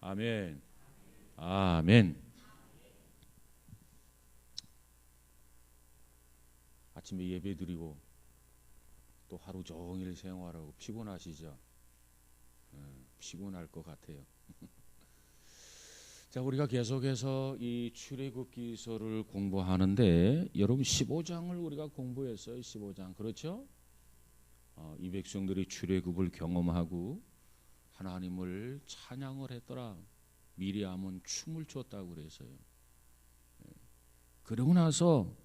아멘. 아멘. 아침에 예배 드리고 또 하루 종일 생활하고 피곤하시죠? 피곤할 것 같아요. 자, 우리가 계속해서 이 출애굽기서를 공부하는데 여러분 15장을 우리가 공부했어요. 15장. 그렇죠? 이 백성들이 출애굽을 경험하고 하나님을 찬양을 했더라. 미리암은 춤을 췄다고 그랬어요. 그러고 나서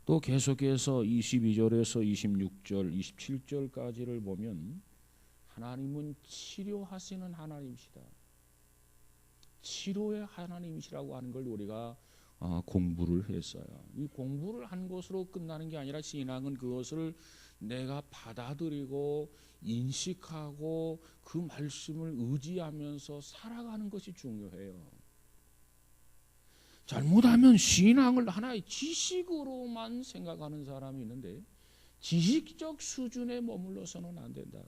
또 계속해서 22절에서 26절, 27절까지를 보면 하나님은 치료하시는 하나님이시다. 치료의 하나님이시라고 하는 걸 우리가 공부를 했어요. 이 공부를 한 것으로 끝나는 게 아니라 신앙은 그것을 내가 받아들이고 인식하고 그 말씀을 의지하면서 살아가는 것이 중요해요. 잘못하면 신앙을 하나의 지식으로만 생각하는 사람이 있는데 지식적 수준에 머물러서는 안 된다.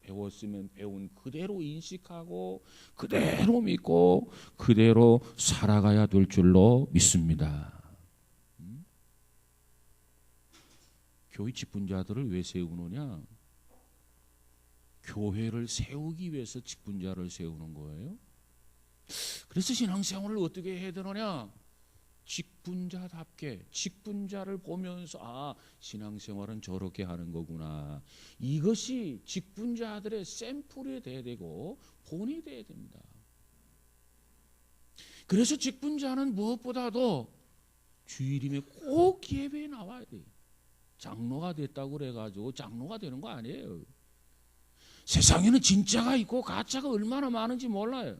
배웠으면 배운 그대로 인식하고 그대로 믿고 그대로 살아가야 될 줄로 믿습니다. 교회 직분자들을 왜 세우느냐? 교회를 세우기 위해서 직분자를 세우는 거예요. 그래서 신앙생활을 어떻게 해야 되느냐? 직분자답게 직분자를 보면서 신앙생활은 저렇게 하는 거구나. 이것이 직분자들의 샘플이 돼야 되고 본이 돼야 됩니다. 그래서 직분자는 무엇보다도 주일이면 꼭 예배에 나와야 돼요. 장로가 됐다고 그래가지고 장로가 되는 거 아니에요. 세상에는 진짜가 있고 가짜가 얼마나 많은지 몰라요.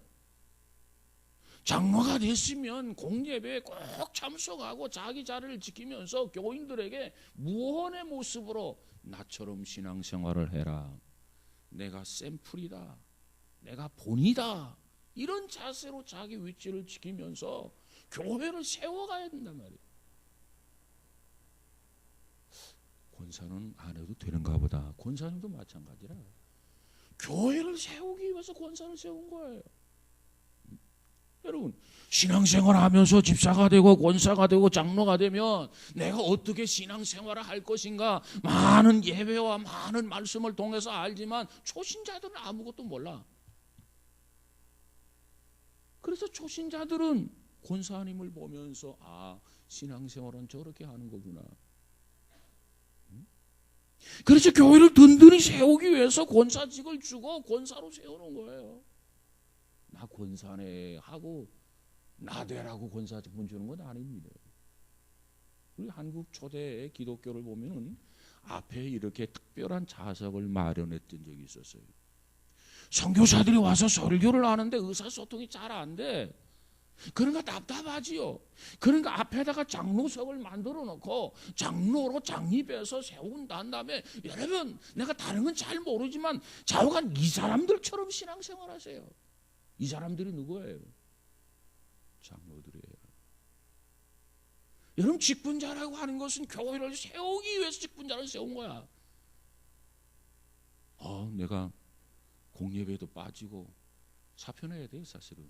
장로가 됐으면 공예배에 꼭 참석하고 자기 자리를 지키면서 교인들에게 무언의 모습으로 나처럼 신앙생활을 해라. 내가 샘플이다. 내가 본이다. 이런 자세로 자기 위치를 지키면서 교회를 세워가야 된단 말이에요. 권사는 안 해도 되는가 보다. 권사님도 마찬가지라. 교회를 세우기 위해서 권사를 세운 거예요. 여러분, 신앙생활 하면서 집사가 되고 권사가 되고 장로가 되면 내가 어떻게 신앙생활을 할 것인가 많은 예배와 많은 말씀을 통해서 알지만 초신자들은 아무것도 몰라. 그래서 초신자들은 권사님을 보면서 신앙생활은 저렇게 하는 거구나. 그래서 교회를 든든히 세우기 위해서 권사직을 주고 권사로 세우는 거예요. 나 권사네 하고 나대라고 권사직분 주는 건 아닙니다. 우리 한국 초대 기독교를 보면은 앞에 이렇게 특별한 좌석을 마련했던 적이 있었어요. 선교사들이 와서 설교를 하는데 의사소통이 잘 안 돼. 그러니까 답답하지요. 그러니까 앞에다가 장로석을 만들어 놓고 장로로 장립해서 세운다는 다음에 여러분 내가 다른 건 잘 모르지만 좌우간 이 사람들처럼 신앙생활 하세요. 이 사람들이 누구예요? 장로들이에요. 여러분 직분자라고 하는 것은 교회를 세우기 위해서 직분자를 세운 거야. 내가 공예배도 빠지고 사표내야 돼요 사실은.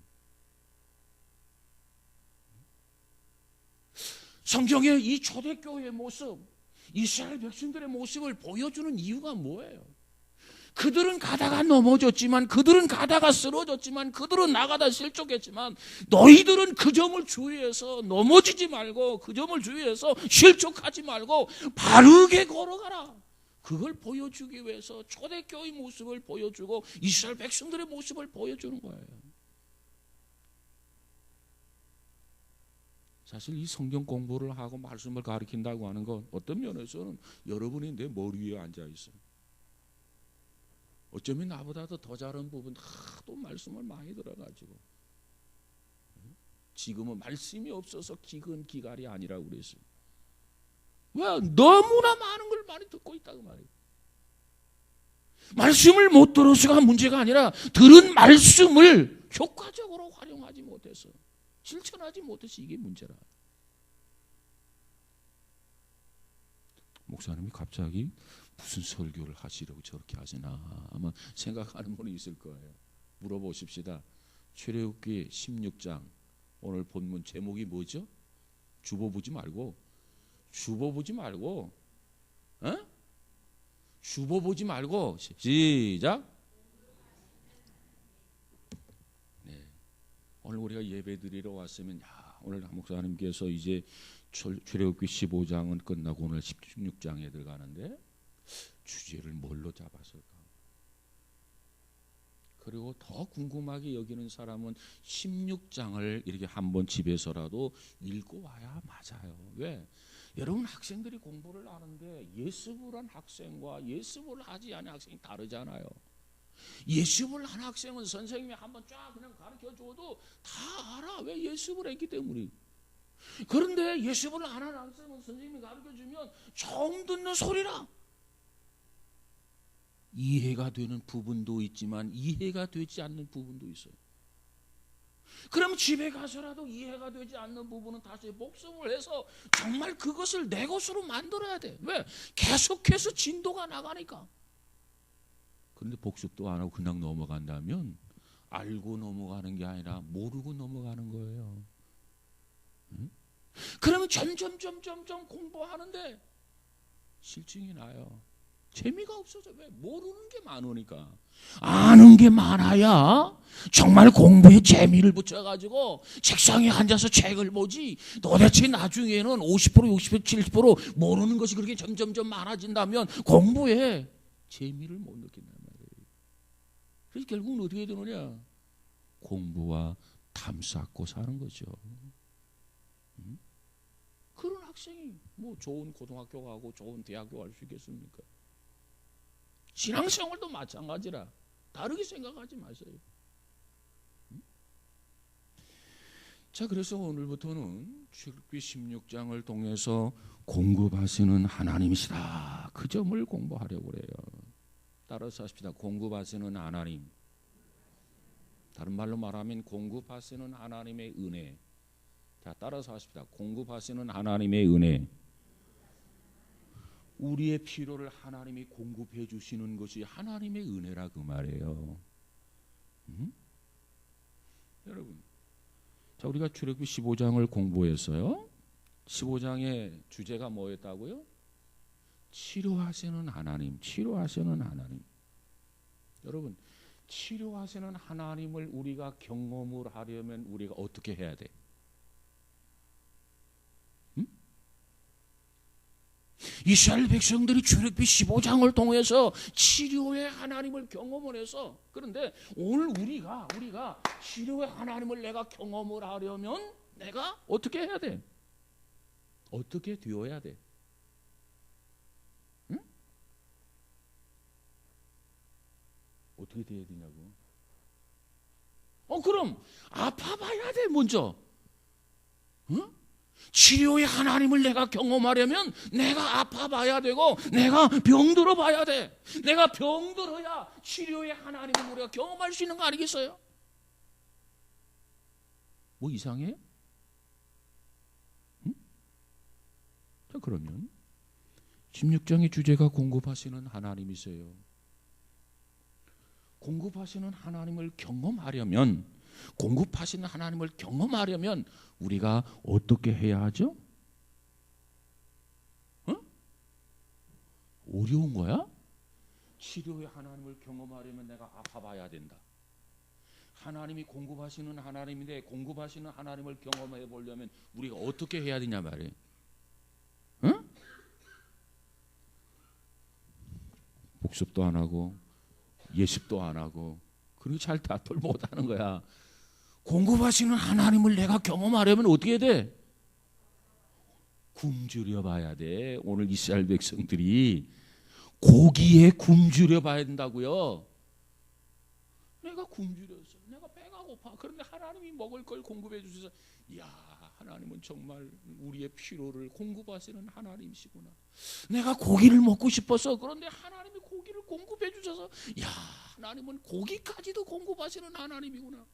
성경의 이 초대교회의 모습, 이스라엘 백성들의 모습을 보여주는 이유가 뭐예요? 그들은 가다가 넘어졌지만, 그들은 가다가 쓰러졌지만, 그들은 나가다 실족했지만 너희들은 그 점을 주의해서 넘어지지 말고 그 점을 주의해서 실족하지 말고 바르게 걸어가라. 그걸 보여주기 위해서 초대교회의 모습을 보여주고 이스라엘 백성들의 모습을 보여주는 거예요. 사실 이 성경 공부를 하고 말씀을 가르친다고 하는 건 어떤 면에서는 여러분이 내 머리 위에 앉아 있어요. 어쩌면 나보다도 더 잘하는 부분 하도 말씀을 많이 들어가지고 지금은 말씀이 없어서 기근기갈이 아니라고 그랬어요. 왜? 너무나 많은 걸 많이 듣고 있다고 말이에요. 말씀을 못 들어서가 문제가 아니라 들은 말씀을 효과적으로 활용하지 못해서 실천하지 못해서 이게 문제라. 목사님이 갑자기 무슨 설교를 하시려고 저렇게 하시나 아마 생각하는 분이 있을 거예요. 물어보십시다. 출애굽기 16장 오늘 본문 제목이 뭐죠? 주보 보지 말고 주보 보지 말고 시작. 네. 오늘 우리가 예배 드리러 왔으면 오늘 목사님께서 이제 출애굽기 15장은 끝나고 오늘 16장에 들어가는데 주제를 뭘로 잡았을까? 그리고 더 궁금하게 여기는 사람은 16장을 이렇게 한번 집에서라도 읽고 와야 맞아요. 왜? 여러분 학생들이 공부를 하는데 예습을 한 학생과 예습을 하지 않은 학생이 다르잖아요. 예습을 한 학생은 선생님이 한번 쫙 그냥 가르쳐 줘도 다 알아. 왜? 예습을 했기 때문에. 그런데 예습을 안 한 학생은 선생님이 가르쳐 주면 처음 듣는 소리라. 이해가 되는 부분도 있지만 이해가 되지 않는 부분도 있어요. 그럼 집에 가서라도 이해가 되지 않는 부분은 다시 복습을 해서 정말 그것을 내 것으로 만들어야 돼. 왜? 계속해서 진도가 나가니까. 그런데 복습도 안 하고 그냥 넘어간다면 알고 넘어가는 게 아니라 모르고 넘어가는 거예요. 응? 그러면 점점 공부하는데 실증이 나요. 재미가 없어져. 왜? 모르는 게 많으니까. 아는 게 많아야 정말 공부에 재미를 붙여가지고 책상에 앉아서 책을 보지. 도대체 나중에는 50%, 60%, 70% 모르는 것이 그렇게 점점 많아진다면 공부에 재미를 못 느낀단 말이에요. 그래서 결국은 어떻게 되느냐? 공부와 탐 쌓고 사는 거죠. 응? 그런 학생이 뭐 좋은 고등학교 가고 좋은 대학교 갈 수 있겠습니까? 신앙생활도 마찬가지라 다르게 생각하지 마세요. 자, 그래서 오늘부터는 출애굽기 16장을 통해서 공급하시는 하나님이시다, 그 점을 공부하려고 그래요. 따라서 하십시다. 공급하시는 하나님. 다른 말로 말하면 공급하시는 하나님의 은혜. 자, 따라서 하십시다. 공급하시는 하나님의 은혜. 우리의 필요를 하나님이 공급해 주시는 것이 하나님의 은혜라 그 말이에요. 여러분, 자, 우리가 출애굽기 15장을 공부했어요. 15장의 주제가 뭐였다고요? 치료하시는 하나님, 치료하시는 하나님. 여러분, 치료하시는 하나님을 우리가 경험을 하려면 우리가 어떻게 해야 돼? 이스라엘 백성들이 출애굽기 15장을 통해서 치료의 하나님을 경험을 해서, 그런데 오늘 우리가 치료의 하나님을 내가 경험을 하려면 내가 어떻게 해야 돼? 어떻게 되어야 돼? 응? 어떻게 돼야 되냐고? 그럼 아파봐야 돼 먼저. 응? 치료의 하나님을 내가 경험하려면 내가 아파봐야 되고 내가 병들어 봐야 돼. 내가 병들어야 치료의 하나님을 우리가 경험할 수 있는 거 아니겠어요? 뭐 이상해? 응? 자, 그러면 16장의 주제가 공급하시는 하나님이세요. 공급하시는 하나님을 경험하려면, 공급하시는 하나님을 경험하려면 우리가 어떻게 해야 하죠? 어려운 거야? 치료의 하나님을 경험하려면 내가 아파봐야 된다. 하나님이 공급하시는 하나님인데 공급하시는 하나님을 경험해 보려면 우리가 어떻게 해야 되냐 말이에요. 응? 복습도 안 하고 예습도 안 하고 그리고 잘 다툴 못하는 거야. 공급하시는 하나님을 내가 경험하려면 어떻게 해야 돼? 굶주려 봐야 돼. 오늘 이스라엘 백성들이 고기에 굶주려 봐야 된다고요. 내가 굶주렸어. 내가 배가 고파. 그런데 하나님이 먹을 걸 공급해 주셔서, 이야, 하나님은 정말 우리의 필요를 공급하시는 하나님이시구나. 내가 고기를 먹고 싶어서, 그런데 하나님이 고기를 공급해 주셔서, 이야, 하나님은 고기까지도 공급하시는 하나님이구나.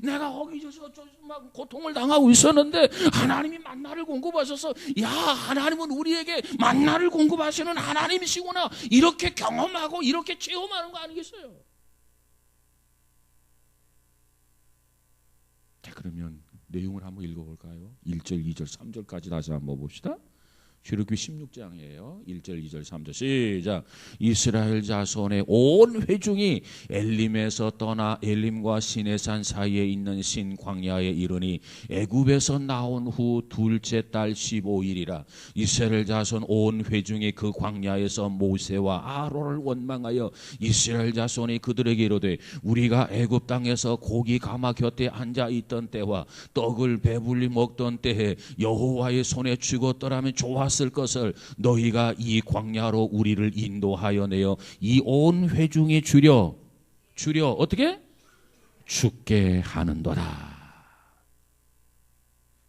내가 허기져서 막 고통을 당하고 있었는데 하나님이 만나를 공급하셔서, 야, 하나님은 우리에게 만나를 공급하시는 하나님이시구나. 이렇게 경험하고 이렇게 체험하는 거 아니겠어요? 그러면 내용을 한번 읽어볼까요? 1절, 2절, 3절까지 다시 한번 봅시다. 출애굽기 16장이에요. 1절, 2절, 3절 시작. 이스라엘 자손의 온 회중이 엘림에서 떠나 엘림과 시내산 사이에 있는 신 광야에 이르니 애굽에서 나온 후 둘째 달 15일이라. 이스라엘 자손 온 회중이 그 광야에서 모세와 아론을 원망하여 이스라엘 자손이 그들에게 이르되 우리가 애굽 땅에서 고기 가마 곁에 앉아 있던 때와 떡을 배불리 먹던 때에 여호와의 손에 죽었더라면 좋았을 것을 너희가 이 광야로 우리를 인도하여 내어 이 온 회중이 주려 어떻게? 죽게 하는도다.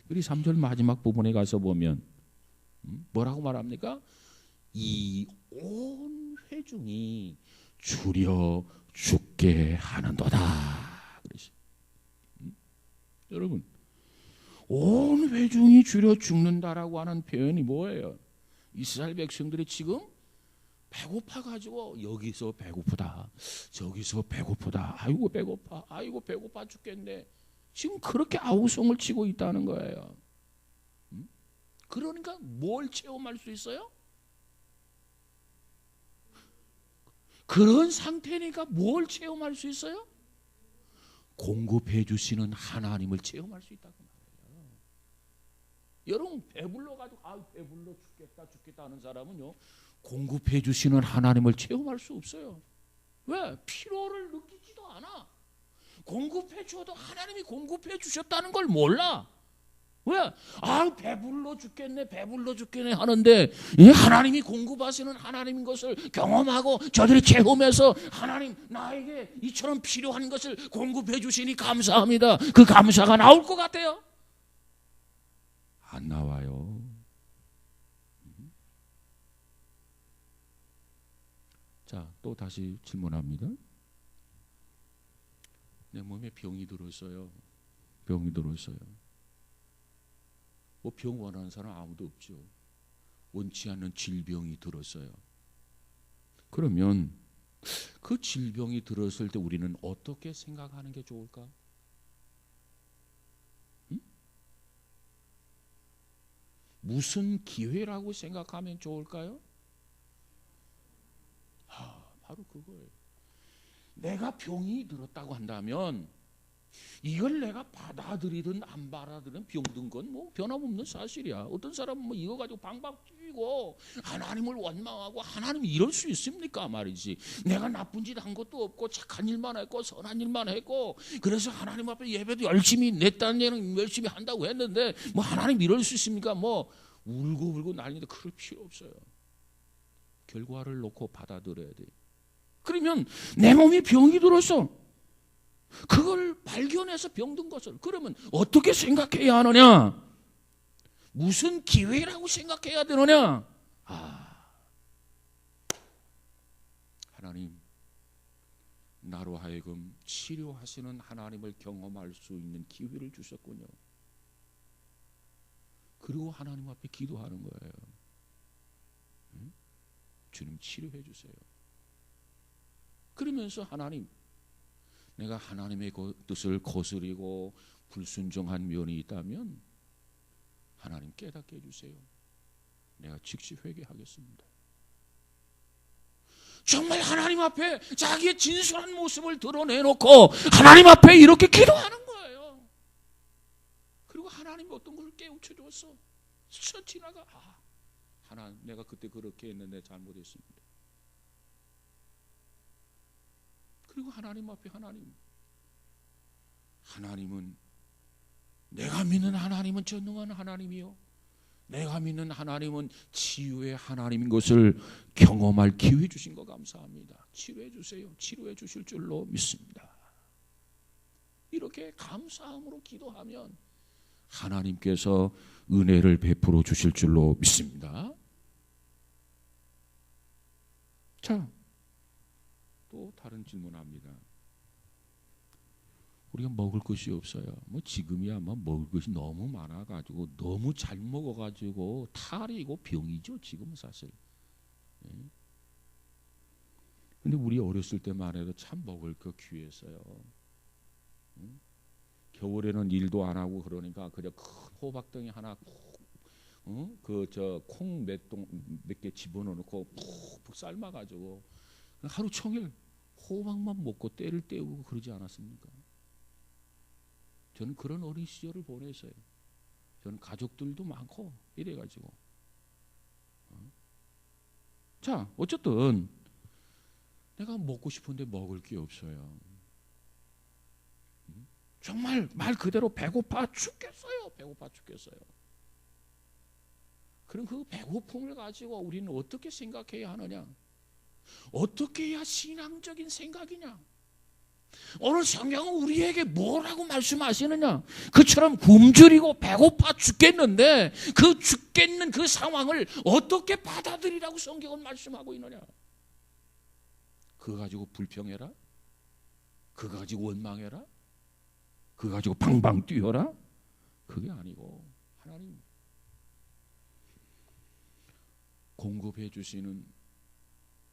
우리 3절 마지막 부분에 가서 보면 뭐라고 말합니까? 이 온 회중이 주려 죽게 하는도다. 여러분, 온 회중이 주려 죽는다라고 하는 표현이 뭐예요? 이스라엘 백성들이 지금 배고파가지고 여기서 배고프다, 저기서 배고프다, 아이고 배고파, 아이고 배고파 죽겠네. 지금 그렇게 아우성을 치고 있다는 거예요. 그러니까 뭘 체험할 수 있어요? 그런 상태니까 뭘 체험할 수 있어요? 공급해 주시는 하나님을 체험할 수 있다고 말해요. 여러분 배불러가지고 배불러 죽겠다 하는 사람은요 공급해 주시는 하나님을 체험할 수 없어요. 왜? 필요를 느끼지도 않아. 공급해 줘도 하나님이 공급해 주셨다는 걸 몰라. 왜? 배불러 죽겠네 하는데 하나님이 공급하시는 하나님인 것을 경험하고 저들이 체험해서 하나님 나에게 이처럼 필요한 것을 공급해 주시니 감사합니다. 그 감사가 나올 것 같아요? 안 나와요. 자, 또 다시 질문합니다. 내 몸에 병이 들었어요. 뭐 병 원하는 사람 아무도 없죠. 원치 않는 질병이 들었어요. 그러면 그 질병이 들었을 때 우리는 어떻게 생각하는 게 좋을까? 무슨 기회라고 생각하면 좋을까요? 바로 그거예요. 내가 병이 들었다고 한다면 이걸 내가 받아들이든 안 받아들이든 병든 건 뭐 변함없는 사실이야. 어떤 사람은 뭐 이거 가지고 방방 뛰고 하나님을 원망하고 하나님이 이럴 수 있습니까 말이지. 내가 나쁜 짓 한 것도 없고 착한 일만 했고 선한 일만 했고 그래서 하나님 앞에 예배도 열심히 내 딴에는 열심히 한다고 했는데 뭐 하나님 이럴 수 있습니까? 뭐 울고 난리인데 그럴 필요 없어요. 결과를 놓고 받아들여야 돼. 그러면 내 몸에 병이 들었어. 그걸 발견해서 병든 것을 그러면 어떻게 생각해야 하느냐? 무슨 기회라고 생각해야 되느냐? 하나님 나로 하여금 치료하시는 하나님을 경험할 수 있는 기회를 주셨군요. 그리고 하나님 앞에 기도하는 거예요. 주님 치료해 주세요. 그러면서 하나님 내가 하나님의 뜻을 거스리고 불순종한 면이 있다면 하나님 깨닫게 해주세요. 내가 즉시 회개하겠습니다. 정말 하나님 앞에 자기의 진솔한 모습을 드러내놓고 하나님 앞에 이렇게 기도하는 거예요. 그리고 하나님이 어떤 걸 깨우쳐줬어. 스쳐 지나가. 하나님 내가 그때 그렇게 했는데 잘못했습니다. 그리고 하나님 앞에 하나님은 내가 믿는 하나님은 전능한 하나님이요 내가 믿는 하나님은 치유의 하나님인 것을 경험할 기회 주신 거 감사합니다. 치료해 주세요. 치료해 주실 줄로 믿습니다. 이렇게 감사함으로 기도하면 하나님께서 은혜를 베풀어 주실 줄로 믿습니다. 자, 또 다른 질문합니다. 우리가 먹을 것이 없어요. 뭐 지금이야 뭐 먹을 것이 너무 많아가지고 너무 잘 먹어가지고 탈이고 병이죠. 지금은 사실. 근데 우리 어렸을 때만 해도 참 먹을 거 귀했어요. 겨울에는 일도 안 하고 그러니까 그냥 큰 호박덩이 하나 콩 몇 개 집어넣고 푹푹 삶아가지고 하루 종일 호박만 먹고 때를 때우고 그러지 않았습니까? 저는 그런 어린 시절을 보냈어요. 저는 가족들도 많고 이래가지고. 자, 어쨌든 내가 먹고 싶은데 먹을 게 없어요. 정말 말 그대로 배고파 죽겠어요. 배고파 죽겠어요. 그럼 그 배고픔을 가지고 우리는 어떻게 생각해야 하느냐? 어떻게 해야 신앙적인 생각이냐? 오늘 성경은 우리에게 뭐라고 말씀하시느냐? 그처럼 굶주리고 배고파 죽겠는데 그 죽겠는 그 상황을 어떻게 받아들이라고 성경은 말씀하고 있느냐? 그거 가지고 불평해라? 그거 가지고 원망해라? 그거 가지고 방방 뛰어라? 그게 아니고 하나님 공급해 주시는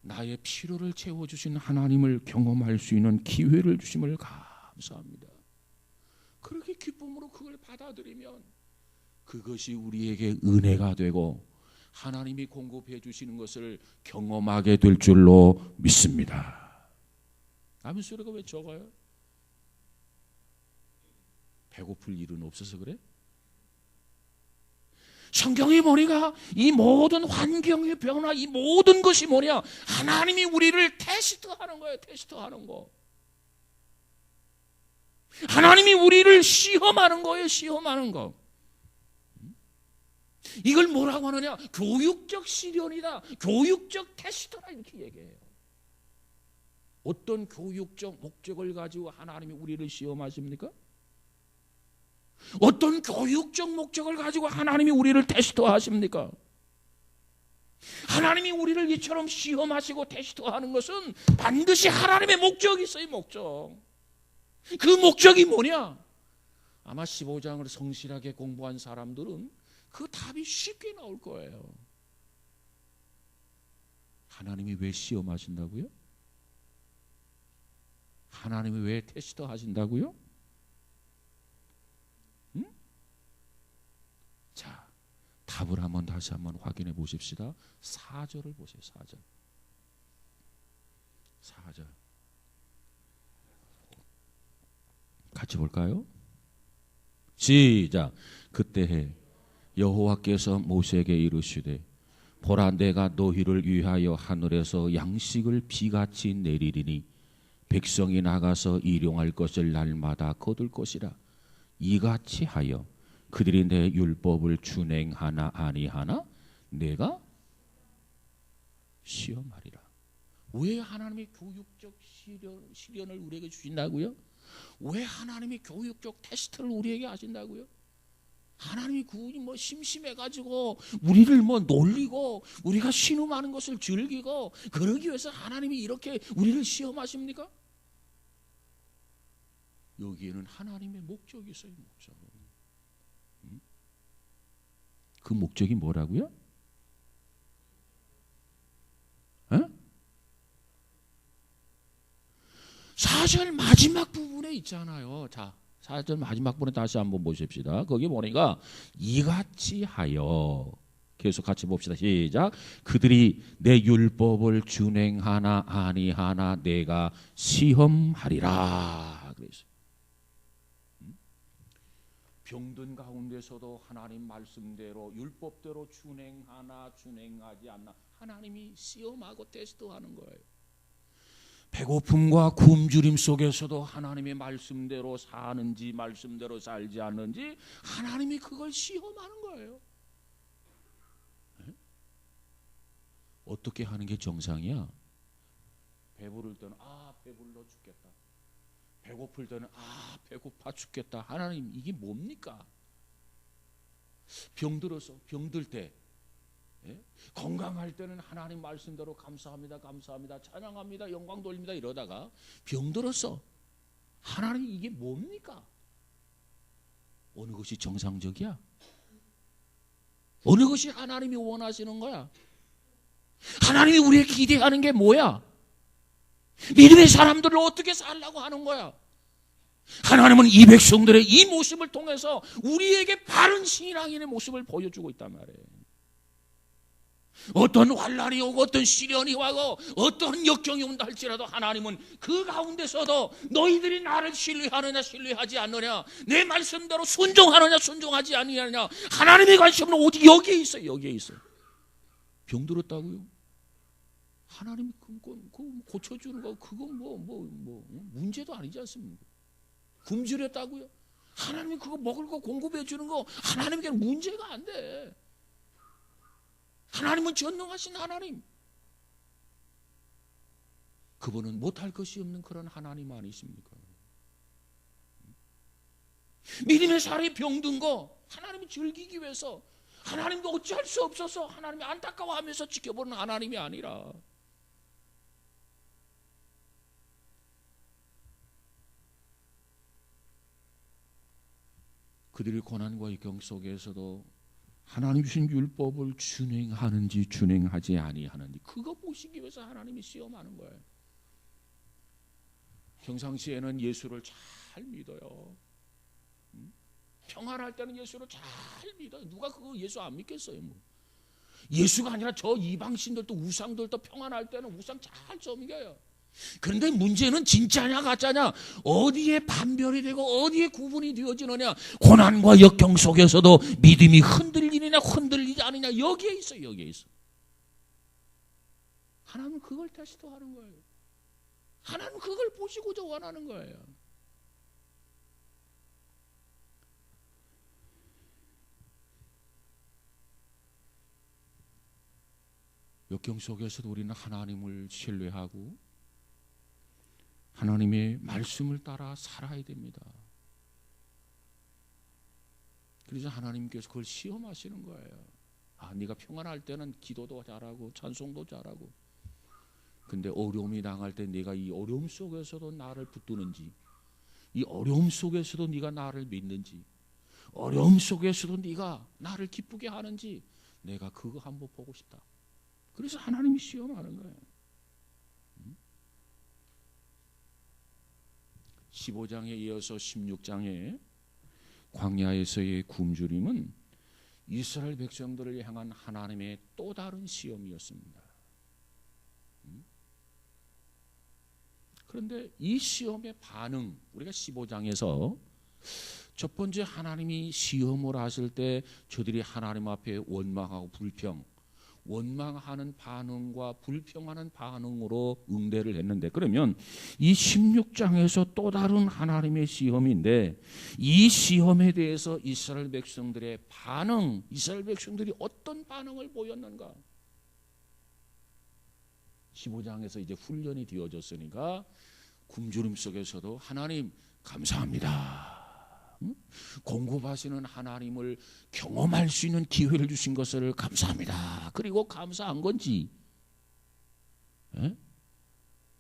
나의 필요를 채워주신 하나님을 경험할 수 있는 기회를 주심을 감사합니다. 그렇게 기쁨으로 그걸 받아들이면 그것이 우리에게 은혜가 되고 하나님이 공급해 주시는 것을 경험하게 될 줄로 믿습니다. 아멘 소리가 왜 적어요? 배고플 일은 없어서 그래? 성경이 보니까 이 모든 환경의 변화, 이 모든 것이 뭐냐? 하나님이 우리를 테스트하는 거예요. 테스트하는 거. 하나님이 우리를 시험하는 거예요. 시험하는 거. 이걸 뭐라고 하느냐? 교육적 시련이다. 교육적 테스트라 이렇게 얘기해요. 어떤 교육적 목적을 가지고 하나님이 우리를 시험하십니까? 어떤 교육적 목적을 가지고 하나님이 우리를 테스트하십니까? 하나님이 우리를 이처럼 시험하시고 테스트하는 것은 반드시 하나님의 목적이 있어요. 목적. 그 목적이 뭐냐? 아마 15장을 성실하게 공부한 사람들은 그 답이 쉽게 나올 거예요. 하나님이 왜 시험하신다고요? 하나님이 왜 테스트하신다고요? 자, 답을 다시 한번 확인해 보십시다. 4절을 보세요. 4절. 4절. 같이 볼까요? 시작. 그때에 여호와께서 모세에게 이르시되 보라 내가 너희를 위하여 하늘에서 양식을 비같이 내리리니 백성이 나가서 일용할 것을 날마다 거둘 것이라. 이같이 하여 그들이 내 율법을 준행하나 아니하나 내가 시험하리라. 왜 하나님이 교육적 시련을 우리에게 주신다고요? 왜 하나님이 교육적 테스트를 우리에게 하신다고요? 하나님이 그분이 심심해가지고 우리를 놀리고 우리가 신음하는 것을 즐기고 그러기 위해서 하나님이 이렇게 우리를 시험하십니까? 여기에는 하나님의 목적이 있어요. 목적. 그 목적이 뭐라고요? 4절 마지막 부분에 있잖아요. 자, 4절 마지막 부분에 다시 한번 보십시다. 거기 보니까 이같이 하여 계속 같이 봅시다. 시작. 그들이 내 율법을 준행하나 아니하나 내가 시험하리라. 그랬어요. 병든 가운데서도 하나님 말씀대로 율법대로 준행하나 준행하지 않나 하나님이 시험하고 테스트하는 거예요. 배고픔과 굶주림 속에서도 하나님의 말씀대로 사는지 말씀대로 살지 않는지 하나님이 그걸 시험하는 거예요. 어떻게 하는 게 정상이야? 배부를 때는 배불러 죽겠다. 배고플 때는 배고파 죽겠다. 하나님 이게 뭡니까? 병들 때 건강할 때는 하나님 말씀대로 감사합니다 감사합니다 찬양합니다 영광 돌립니다 이러다가 병들었어. 하나님 이게 뭡니까? 어느 것이 정상적이야? 어느 것이 하나님이 원하시는 거야? 하나님이 우리에게 기대하는 게 뭐야? 믿음의 사람들을 어떻게 살라고 하는 거야? 하나님은 이 백성들의 이 모습을 통해서 우리에게 바른 신앙인의 모습을 보여주고 있단 말이에요. 어떤 환난이 오고 어떤 시련이 와고 어떤 역경이 온다 할지라도 하나님은 그 가운데서도 너희들이 나를 신뢰하느냐 신뢰하지 않느냐, 내 말씀대로 순종하느냐 순종하지 아니하느냐, 하나님의 관심은 오직 여기에 있어요. 여기에 있어요. 병들었다고요? 하나님이 그거 고쳐주는 거 그건 문제도 아니지 않습니까? 굶주렸다고요? 하나님이 그거 먹을 거 공급해 주는 거 하나님에게는 문제가 안 돼. 하나님은 전능하신 하나님. 그분은 못할 것이 없는 그런 하나님 아니십니까? 믿음의 살이 병든 거 하나님이 즐기기 위해서, 하나님도 어찌할 수 없어서 하나님이 안타까워하면서 지켜보는 하나님이 아니라, 그들의 고난과 역경 속에서도 하나님 주신 율법을 준행하는지 준행하지 아니하는지 그거 보시기 위해서 하나님이 시험하는 거예요. 평상시에는 예수를 잘 믿어요. 평안할 때는 예수를 잘 믿어요. 누가 그거 예수 안 믿겠어요? 예수가 아니라 저 이방신들도 우상들도 평안할 때는 우상 잘 섬겨요. 그런데 문제는 진짜냐 가짜냐, 어디에 판별이 되고 어디에 구분이 되어지느냐, 고난과 역경 속에서도 믿음이 흔들리느냐 흔들리지 않느냐, 여기에 있어요. 여기에 있어. 하나님은 그걸 테스트하는 거예요. 하나님은 그걸 보시고자 원하는 거예요. 역경 속에서도 우리는 하나님을 신뢰하고 하나님의 말씀을 따라 살아야 됩니다. 그래서 하나님께서 그걸 시험하시는 거예요. 아, 네가 평안할 때는 기도도 잘하고 찬송도 잘하고, 근데 어려움이 당할 때 네가 이 어려움 속에서도 나를 붙드는지, 이 어려움 속에서도 네가 나를 믿는지, 어려움 속에서도 네가 나를 기쁘게 하는지, 내가 그거 한번 보고 싶다. 그래서 하나님이 시험하는 거예요. 15장에 이어서 16장에 광야에서의 굶주림은 이스라엘 백성들을 향한 하나님의 또 다른 시험이었습니다. 그런데 이 시험의 반응, 우리가 15장에서 첫 번째 하나님이 시험을 하실 때 저들이 하나님 앞에 원망하고 원망하는 반응과 불평하는 반응으로 응대를 했는데, 그러면 이 16장에서 또 다른 하나님의 시험인데, 이 시험에 대해서 이스라엘 백성들의 반응, 이스라엘 백성들이 어떤 반응을 보였는가? 15장에서 이제 훈련이 되어졌으니까 굶주림 속에서도 하나님 감사합니다, 공급하시는 하나님을 경험할 수 있는 기회를 주신 것을 감사합니다. 그리고 감사한 건지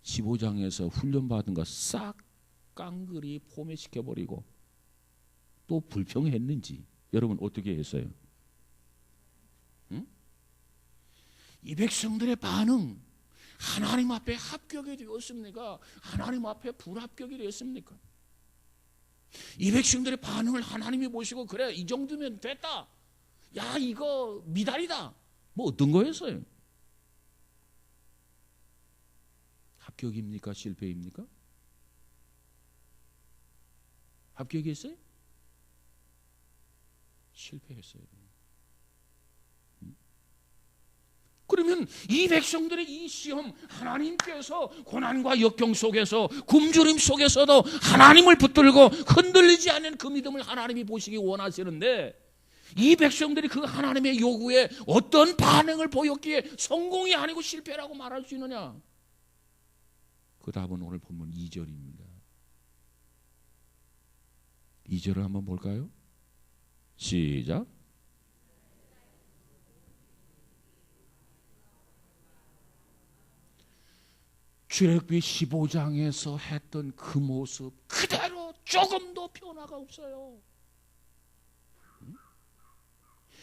15장에서 훈련받은 거 싹 깡그리 포매시켜버리고 또 불평했는지 여러분 어떻게 했어요? 이 백성들의 반응, 하나님 앞에 합격이 되었습니까? 하나님 앞에 불합격이 되었습니까? 이 백성들의 반응을 하나님이 보시고 그래 이 정도면 됐다, 야 이거 미달이다, 뭐 어떤 거였어요? 합격입니까? 실패입니까? 합격했어요? 실패했어요. 그러면 이 백성들의 이 시험, 하나님께서 고난과 역경 속에서 굶주림 속에서도 하나님을 붙들고 흔들리지 않는 그 믿음을 하나님이 보시기 원하시는데, 이 백성들이 그 하나님의 요구에 어떤 반응을 보였기에 성공이 아니고 실패라고 말할 수 있느냐? 그 답은 오늘 본문 2절입니다. 2절을 한번 볼까요? 시작. 출애굽기 15장에서 했던 그 모습 그대로 조금도 변화가 없어요.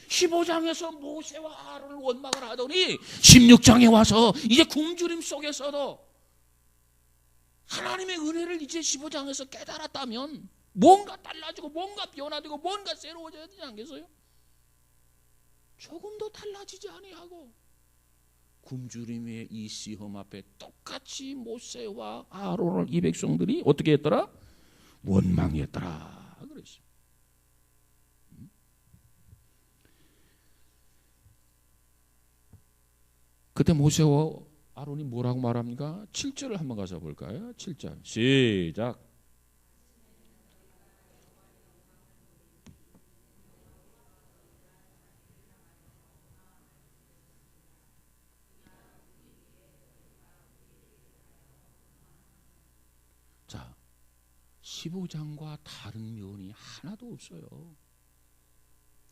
15장에서 모세와 아론을 원망을 하더니 16장에 와서 이제 굶주림 속에서도 하나님의 은혜를 이제 15장에서 깨달았다면 뭔가 달라지고 뭔가 변화되고 뭔가 새로워져야 되지 않겠어요? 조금도 달라지지 아니하고 굶주림의 이 시험 앞에 똑같이 모세와 아론을 이 백성들이 어떻게 했더라? 원망했더라 그랬어요. 그때 모세와 아론이 뭐라고 말합니까? 7절을 한번 가서 볼까요? 7절 시작. 자, 15장과 다른 면이 하나도 없어요.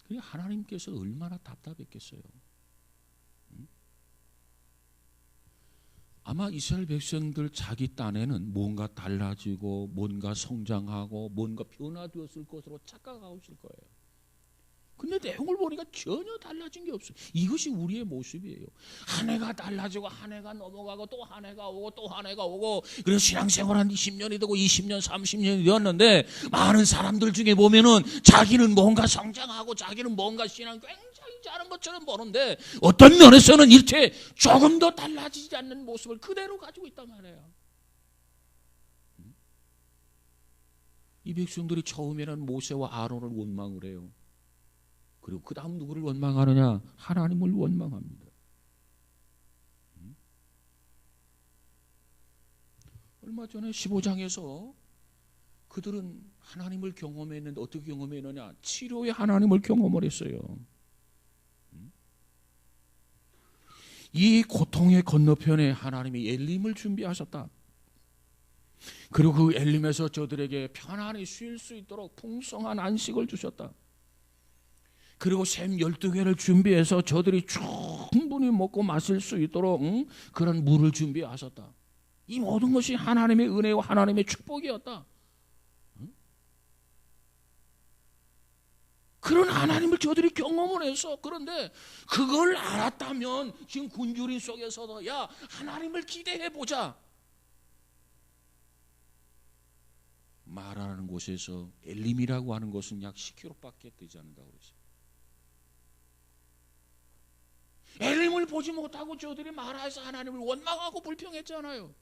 그냥 하나님께서 얼마나 답답했겠어요. 아마 이스라엘 백성들 자기 딴에는 뭔가 달라지고 뭔가 성장하고 뭔가 변화되었을 것으로 착각하고 있을 거예요. 근데 내용을 보니까 전혀 달라진 게 없어요. 이것이 우리의 모습이에요. 한 해가 달라지고 한 해가 넘어가고 또 한 해가 오고 또 한 해가 오고, 그래서 신앙생활 한 20년이 되고 20년 30년이 되었는데 많은 사람들 중에 보면은 자기는 뭔가 성장하고 자기는 뭔가 신앙 굉장히 잘한 것처럼 보는데 어떤 면에서는 일체 조금 더 달라지지 않는 모습을 그대로 가지고 있단 말이에요. 이 백성들이 처음에는 모세와 아론을 원망을 해요. 그리고 그 다음 누구를 원망하느냐? 하나님을 원망합니다. 얼마 전에 15장에서 그들은 하나님을 경험했는데 어떻게 경험했느냐? 치료의 하나님을 경험을 했어요. 이 고통의 건너편에 하나님이 엘림을 준비하셨다. 그리고 그 엘림에서 저들에게 편안히 쉴 수 있도록 풍성한 안식을 주셨다. 그리고 샘 12개를 준비해서 저들이 충분히 먹고 마실 수 있도록 그런 물을 준비하셨다. 이 모든 것이 하나님의 은혜와 하나님의 축복이었다. 그런 하나님을 저들이 경험을 해서, 그런데 그걸 알았다면 지금 굶주림 속에서도 야, 하나님을 기대해보자 말하는 곳에서 엘림이라고 하는 곳은 약 10km밖에 되지 않는다고 그랬어요. 엘림을 보지 못하고 저들이 마라에서 하나님을 원망하고 불평했잖아요.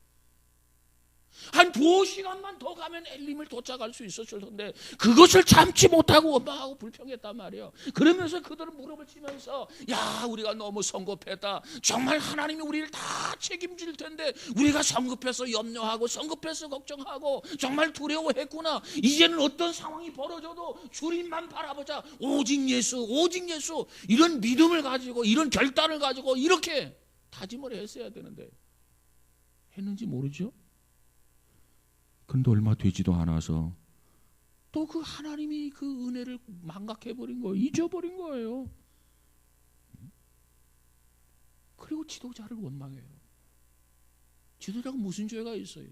한 2시간만 더 가면 엘림을 도착할 수 있었을 텐데 그것을 참지 못하고 원망하고 불평했단 말이에요. 그러면서 그들은 무릎을 치면서 야, 우리가 너무 성급했다. 정말 하나님이 우리를 다 책임질 텐데 우리가 성급해서 염려하고 성급해서 걱정하고 정말 두려워했구나. 이제는 어떤 상황이 벌어져도 주님만 바라보자. 오직 예수, 오직 예수. 이런 믿음을 가지고 이런 결단을 가지고 이렇게 다짐을 했어야 되는데 했는지 모르죠. 근데 얼마 되지도 않아서 또 그 하나님이 그 은혜를 망각해버린 거예요. 잊어버린 거예요. 그리고 지도자를 원망해요. 지도자가 무슨 죄가 있어요?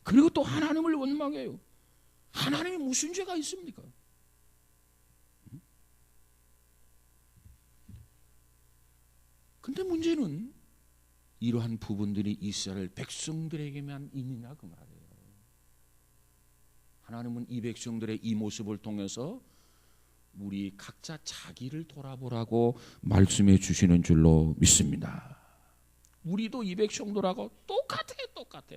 그리고 또 하나님을 원망해요. 하나님이 무슨 죄가 있습니까? 근데 문제는 이러한 부분들이 이스라엘 백성들에게만 있느냐 그 말이에요. 하나님은 이 백성들의 이 모습을 통해서 우리 각자 자기를 돌아보라고 말씀해 주시는 줄로 믿습니다. 우리도 이 백성들하고 똑같아.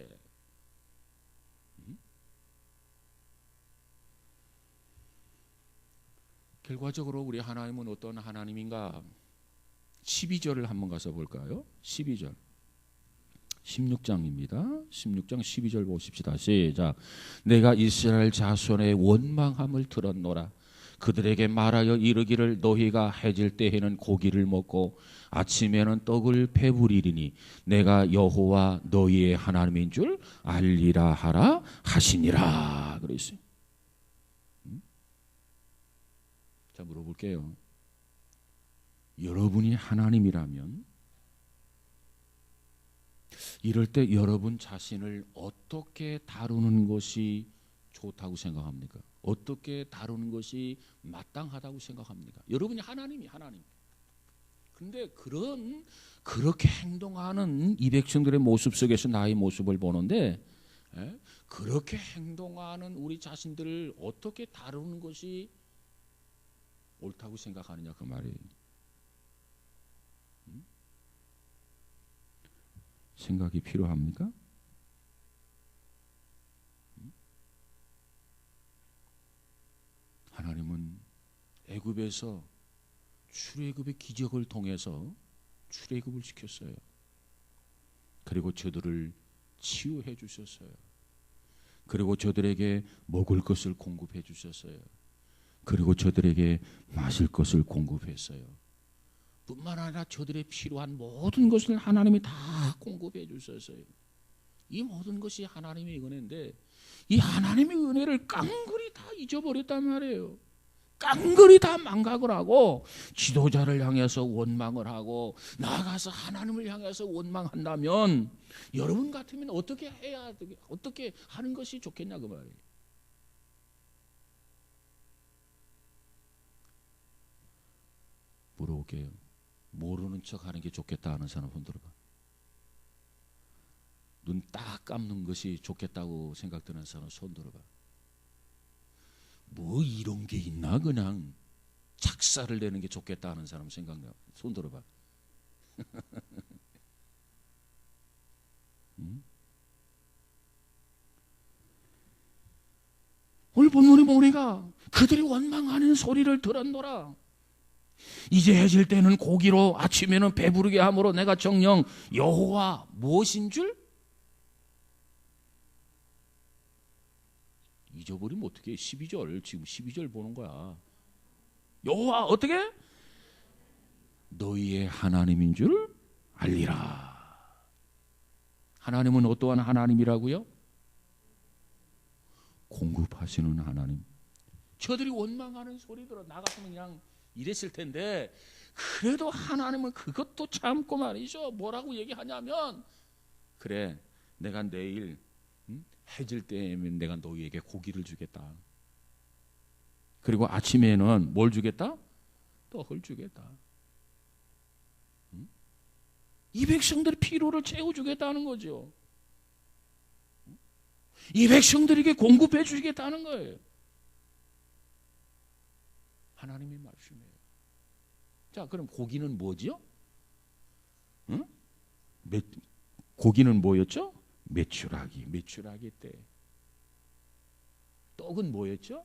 결과적으로 우리 하나님은 어떤 하나님인가? 12절을 한번 가서 볼까요? 12절 16장입니다. 16장 12절 보십시다. 시작. 내가 이스라엘 자손의 원망함을 들었노라. 그들에게 말하여 이르기를 너희가 해질 때에는 고기를 먹고 아침에는 떡을 배부리리니 내가 여호와 너희의 하나님인 줄 알리라 하라 하시니라. 그랬어요. 자, 물어볼게요. 여러분이 하나님이라면 이럴 때 여러분 자신을 어떻게 다루는 것이 좋다고 생각합니까? 어떻게 다루는 것이 마땅하다고 생각합니까? 여러분이 하나님. 그런데 그렇게 행동하는 이 백성들의 모습 속에서 나의 모습을 보는데 예? 그렇게 행동하는 우리 자신들을 어떻게 다루는 것이 옳다고 생각하느냐 그 말이에요. 생각이 필요합니까? 하나님은 애굽에서 출애굽의 기적을 통해서 출애굽을 시켰어요. 그리고 저들을 치유해 주셨어요. 그리고 저들에게 먹을 것을 공급해 주셨어요. 그리고 저들에게 마실 것을 공급했어요. 뿐만 아니라 저들의 필요한 모든 것을 하나님이 다 공급해 주셨어요. 이 모든 것이 하나님의 은혜인데 이 하나님의 은혜를 깡그리 다 잊어버렸단 말이에요. 깡그리 다 망각을 하고 지도자를 향해서 원망을 하고 나아가서 하나님을 향해서 원망한다면 여러분 같으면 어떻게 해야 어떻게 하는 것이 좋겠냐 그 말이에요. 물어볼게요. 모르는 척 하는 게 좋겠다 하는 사람 손 들어봐. 눈 딱 감는 것이 좋겠다고 생각되는 사람 손 들어봐. 뭐 이런 게 있나 그냥 작사를 내는 게 좋겠다 하는 사람 생각나. 손 들어봐. 응? 오늘 본문에 보니까 그들이 원망하는 소리를 들었노라. 이제 해질 때는 고기로 아침에는 배부르게 함으로 내가 정녕 여호와 무엇인 줄 잊어버리면 어떻게 12절 지금 12절 보는 거야. 여호와 어떻게? 너희의 하나님인 줄 알리라. 하나님은 어떠한 하나님이라고요? 공급하시는 하나님. 저들이 원망하는 소리 들어 나 같으면 그냥 이랬을 텐데 그래도 하나님은 그것도 참고 말이죠. 뭐라고 얘기하냐면 그래 내가 내일 해질 때면 내가 너희에게 고기를 주겠다. 그리고 아침에는 뭘 주겠다? 떡을 주겠다. 이 백성들의 피로를 채워주겠다는 거죠. 이 백성들에게 공급해 주시겠다는 거예요. 하나님의 말씀이에요. 자, 그럼 고기는 뭐지요? 응? 고기는 뭐였죠? 메추라기 때. 떡은 뭐였죠?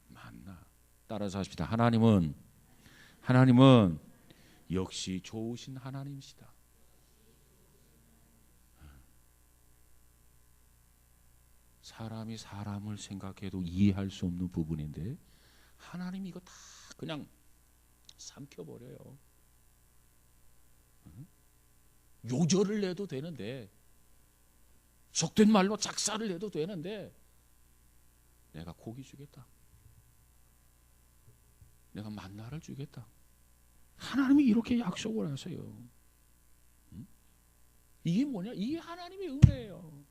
만나. 따라서 하십시다. 하나님은 역시 좋으신 하나님이시다. 사람이 사람을 생각해도 이해할 수 없는 부분인데 하나님이 이거 다 그냥 삼켜버려요. 요절을 내도 되는데 속된 말로 작사를 내도 되는데 내가 고기 주겠다. 내가 만나를 주겠다. 하나님이 이렇게 약속을 하세요. 이게 뭐냐? 이게 하나님의 은혜예요.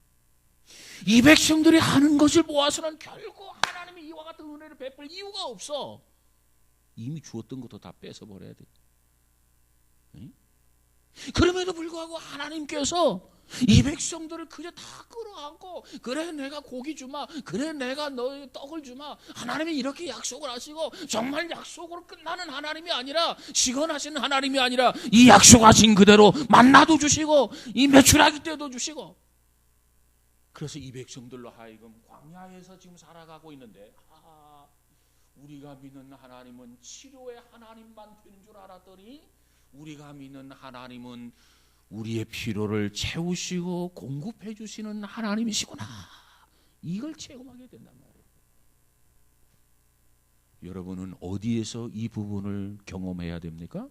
이 백성들이 하는 것을 보아서는 결코 하나님이 이와 같은 은혜를 베풀 이유가 없어. 이미 주었던 것도 다 뺏어버려야 돼. 그럼에도 불구하고 하나님께서 이 백성들을 그저 다 끌어안고 그래 내가 고기 주마, 그래 내가 너희 떡을 주마. 하나님이 이렇게 약속을 하시고 정말 약속으로 끝나는 하나님이 아니라 시건하시는 하나님이 아니라 이 약속하신 그대로 만나도 주시고 이 메추라기 때도 주시고. 그래서 이 백성들로 하여금 광야에서 지금 살아가고 있는데 우리가 믿는 하나님은 치료의 하나님만 되는 줄 알았더니 우리가 믿는 하나님은 우리의 필요를 채우시고 공급해 주시는 하나님이시구나. 이걸 체험하게 된단 말이에요. 여러분은 어디에서 이 부분을 경험해야 됩니까?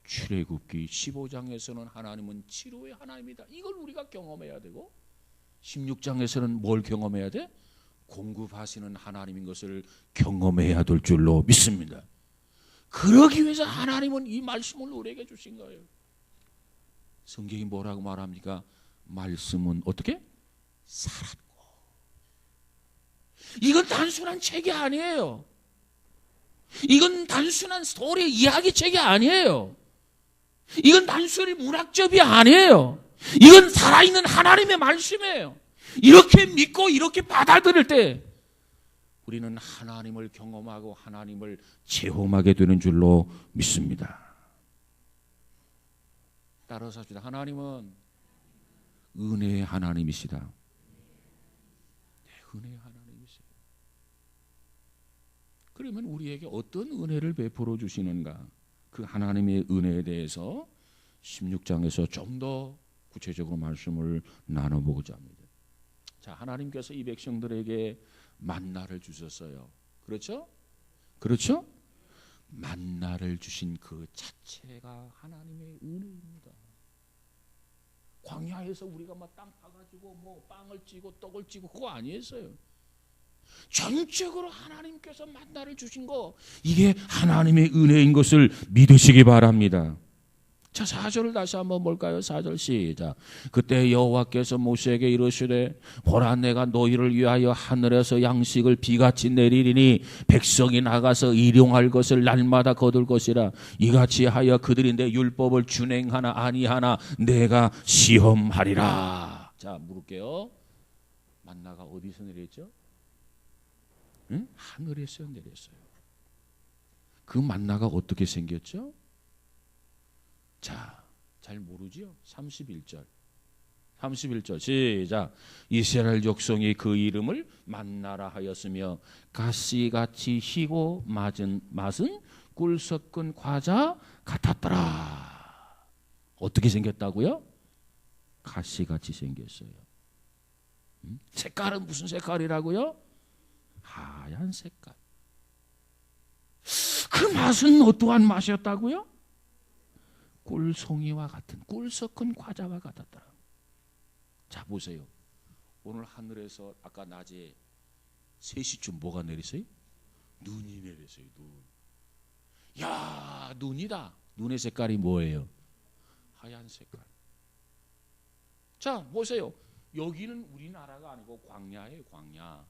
출애굽기 15장에서는 하나님은 치료의 하나님이다. 이걸 우리가 경험해야 되고 16장에서는 뭘 경험해야 돼? 공급하시는 하나님인 것을 경험해야 될 줄로 믿습니다. 그러기 위해서 하나님은 이 말씀을 우리에게 주신 거예요. 성경이 뭐라고 말합니까? 말씀은 어떻게? 살았고. 이건 단순한 책이 아니에요. 이건 단순한 스토리 이야기 책이 아니에요. 이건 단순히 문학접이 아니에요. 이건 살아있는 하나님의 말씀이에요. 이렇게 믿고 이렇게 받아들일 때 우리는 하나님을 경험하고 하나님을 체험하게 되는 줄로 믿습니다. 따라서 합시다. 하나님은 은혜의 하나님이시다. 네, 은혜의 하나님이시다. 그러면 우리에게 어떤 은혜를 베풀어 주시는가? 그 하나님의 은혜에 대해서 16장에서 좀 더 구체적으로 말씀을 나눠보고자 합니다. 자, 하나님께서 이 백성들에게 만나를 주셨어요. 그렇죠? 그렇죠? 만나를 주신 그 자체가 하나님의 은혜입니다. 광야에서 우리가 막 땅 파가지고 뭐 빵을 찌고 떡을 찌고 그거 아니었어요. 전적으로 하나님께서 만나를 주신 거, 이게 하나님의 은혜인 것을 믿으시기 바랍니다. 자, 4절을 다시 한번 볼까요? 4절 시작. 그때 여호와께서 모세에게 이르시되 보라, 내가 너희를 위하여 하늘에서 양식을 비같이 내리리니 백성이 나가서 일용할 것을 날마다 거둘 것이라. 이같이 하여 그들이 내 율법을 준행하나 아니하나 내가 시험하리라. 자, 물을게요. 만나가 어디서 내렸죠? 응? 하늘에서 내렸어요. 그 만나가 어떻게 생겼죠? 자, 잘 모르지요? 31절 시작. 이스라엘 족속이 그 이름을 만나라 하였으며 가시같이 희고 맛은 꿀 섞은 과자 같았더라. 어떻게 생겼다고요? 가시같이 생겼어요. 색깔은 무슨 색깔이라고요? 하얀 색깔. 그 맛은 어떠한 맛이었다고요? 꿀송이와 같은, 꿀 섞은 과자와 같았더라. 자, 보세요. 오늘 하늘에서 아까 낮에 3시쯤 뭐가 내렸어요? 눈이 내렸어요. 눈. 야, 눈이다. 눈의 색깔이 뭐예요? 하얀 색깔. 자, 보세요. 여기는 우리나라가 아니고 광야예요. 광야.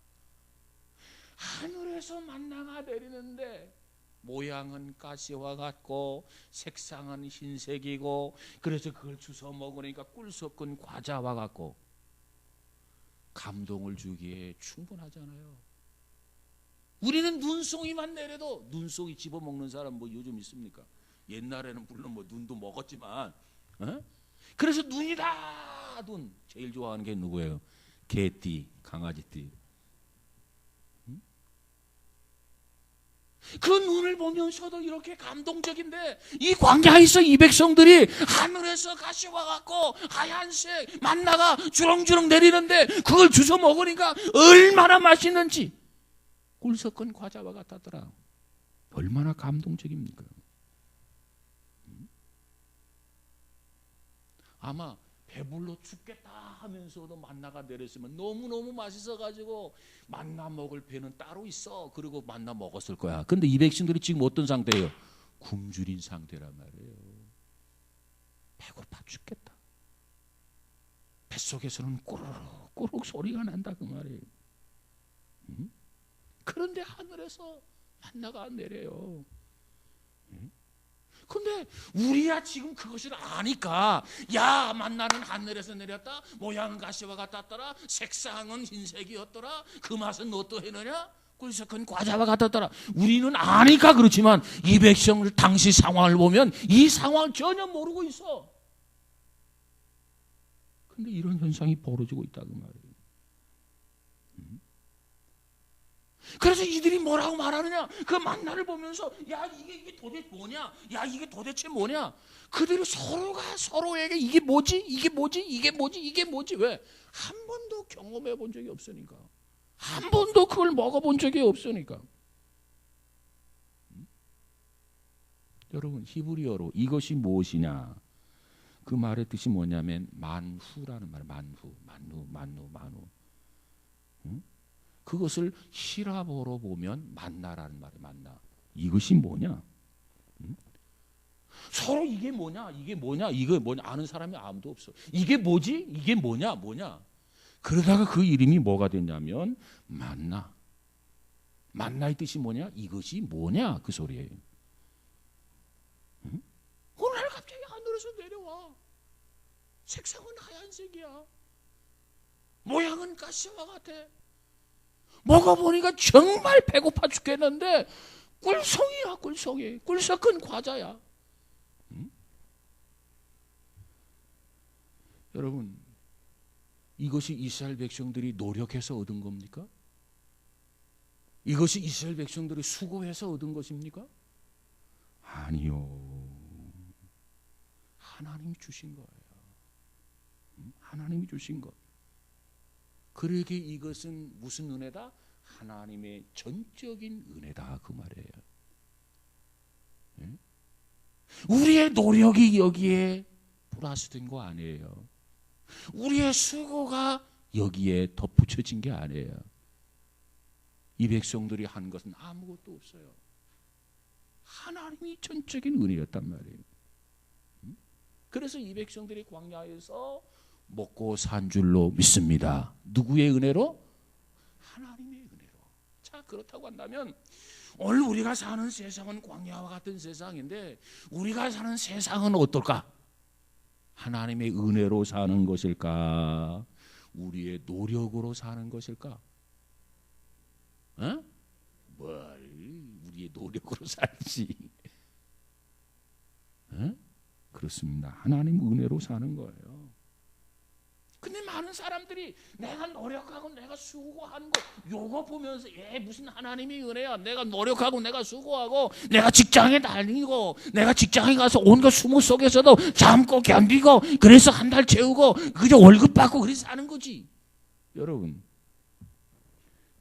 하늘에서 만나가 내리는데 모양은 가시와 같고 색상은 흰색이고, 그래서 그걸 주워 먹으니까 꿀 섞은 과자와 같고, 감동을 주기에 충분하잖아요. 우리는 눈송이만 내려도, 눈송이 집어먹는 사람 뭐 요즘 있습니까? 옛날에는 물론 뭐 눈도 먹었지만, 그래서 눈이다. 눈 제일 좋아하는 게 누구예요? 개띠, 강아지띠. 그 눈을 보면서도 이렇게 감동적인데, 이 광야에서 이 백성들이 하늘에서 가시와 같고 하얀색 만나가 주렁주렁 내리는데 그걸 주워 먹으니까 얼마나 맛있는지, 꿀 섞은 과자와 같았더라. 얼마나 감동적입니까? 아마 배불러 죽겠다 하면서도 만나가 내렸으면 너무너무 맛있어가지고 만나 먹을 배는 따로 있어. 그리고 만나 먹었을 거야. 근데 이 백성들이 지금 어떤 상태예요? 굶주린 상태란 말이에요. 배고파 죽겠다. 뱃속에서는 꼬르륵 꼬르륵 소리가 난다 그 말이에요. 그런데 하늘에서 만나가 내려요. 근데 우리야 지금 그것을 아니까, 야, 만나는 하늘에서 내렸다, 모양은 가시와 같았더라, 색상은 흰색이었더라, 그 맛은 어떠했느냐, 꿀 섞은 과자와 같았더라. 우리는 아니까 그렇지만 이 백성들 당시 상황을 보면 이 상황을 전혀 모르고 있어. 근데 이런 현상이 벌어지고 있다고 말이에요. 그래서 이들이 뭐라고 말하느냐? 그 만나를 보면서, 야, 이게 도대체 뭐냐? 야, 이게 도대체 뭐냐? 그들이 서로가 서로에게 이게 뭐지? 이게 뭐지? 이게 뭐지? 이게 뭐지? 왜? 한 번도 경험해 본 적이 없으니까. 한 번도 그걸 먹어본 적이 없으니까. 여러분, 히브리어로 이것이 무엇이냐? 그 말의 뜻이 뭐냐면 만후라는 말. 만후. 그것을 히라보로 보면 만나라는 말이에요. 만나. 이것이 뭐냐? 서로 이게 뭐냐? 이게 뭐냐? 아는 사람이 아무도 없어. 이게 뭐지? 이게 뭐냐? 그러다가 그 이름이 뭐가 됐냐면 만나. 만나의 뜻이 뭐냐? 이것이 뭐냐? 그 소리예요. 어느 날 갑자기 하늘에서 내려와. 색상은 하얀색이야. 모양은 가시와 같아. 먹어보니까 정말 배고파 죽겠는데 꿀송이야, 꿀송이. 꿀 섞은 과자야. 여러분, 이것이 이스라엘 백성들이 노력해서 얻은 겁니까? 이것이 이스라엘 백성들이 수고해서 얻은 것입니까? 아니요. 하나님이 주신 거예요. 하나님이 주신 것. 그러기에 이것은 무슨 은혜다? 하나님의 전적인 은혜다, 그 말이에요. 우리의 노력이 여기에 플러스된 거 아니에요. 우리의 수고가 여기에 덧붙여진 게 아니에요. 이 백성들이 한 것은 아무것도 없어요. 하나님이 전적인 은혜였단 말이에요. 그래서 이 백성들이 광야에서 먹고 산 줄로 믿습니다. 누구의 은혜로? 하나님의 은혜로. 자, 그렇다고 한다면 오늘 우리가 사는 세상은 광야와 같은 세상인데 우리가 사는 세상은 어떨까? 하나님의 은혜로 사는 것일까? 우리의 노력으로 사는 것일까? 뭘 우리의 노력으로 살지? 그렇습니다. 하나님 은혜로 사는 거예요. 근데 많은 사람들이 내가 노력하고 내가 수고한 거 요거 보면서 무슨 하나님의 은혜야. 내가 노력하고 내가 수고하고 내가 직장에 다니고 내가 직장에 가서 온갖 수모 속에서도 참고 견디고 그래서 한 달 채우고 그저 월급 받고 그래서 사는 거지. 여러분,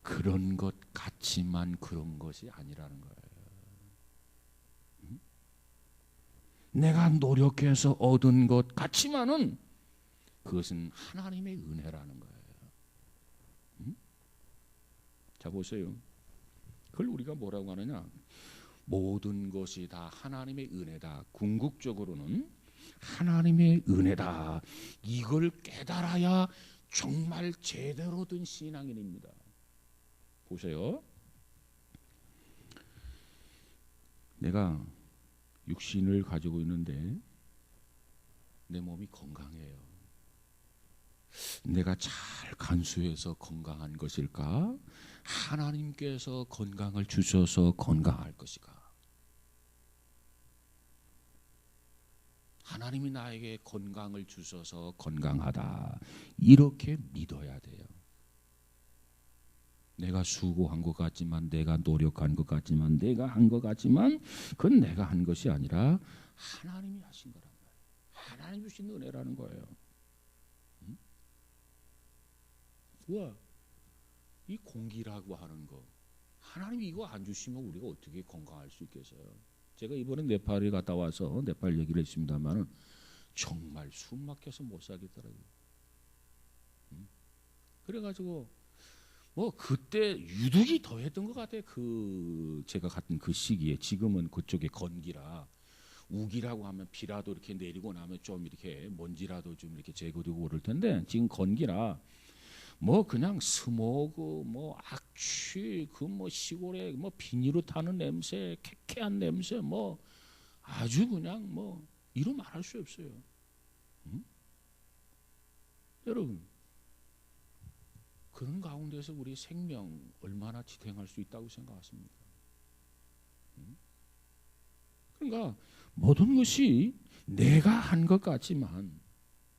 그런 것 같지만 그런 것이 아니라는 거예요. 내가 노력해서 얻은 것 같지만은 그것은 하나님의 은혜라는 거예요. 자, 보세요. 그걸 우리가 뭐라고 하느냐? 모든 것이 다 하나님의 은혜다. 궁극적으로는 하나님의 은혜다. 이걸 깨달아야 정말 제대로 된 신앙인입니다. 보세요. 내가 육신을 가지고 있는데 내 몸이 건강해요. 내가 잘 간수해서 건강한 것일까? 하나님께서 건강을 주셔서 건강할 것일까? 하나님이 나에게 건강을 주셔서 건강하다. 이렇게 믿어야 돼요. 내가 수고한 것 같지만, 내가 노력한 것 같지만, 내가 한 것 같지만 그건 내가 한 것이 아니라 하나님이 하신 거란 말이에요. 하나님 주신 은혜라는 거예요. 와, 이 공기라고 하는 거 하나님이 이거 안 주시면 우리가 어떻게 건강할 수 있겠어요? 제가 이번에 네팔에 갔다 와서 네팔 얘기를 했습니다만 정말 숨 막혀서 못 살겠더라고요. 그래가지고 뭐 그때 유독이 더했던 것 같아요. 그 제가 갔던 그 시기에. 지금은 그쪽에 건기라 우기라고 하면 비라도 이렇게 내리고 나면 좀 이렇게 먼지라도 좀 이렇게 제거되고 그럴 텐데 지금 건기라 뭐 그냥 스모그, 뭐 악취, 그 뭐 시골에 뭐 비닐로 타는 냄새, 쾌쾌한 냄새, 뭐 아주 그냥 뭐 이루 말할 수 없어요. 여러분, 그런 가운데서 우리 생명 얼마나 지탱할 수 있다고 생각하십니까? 그러니까 모든 것이 내가 한 것 같지만,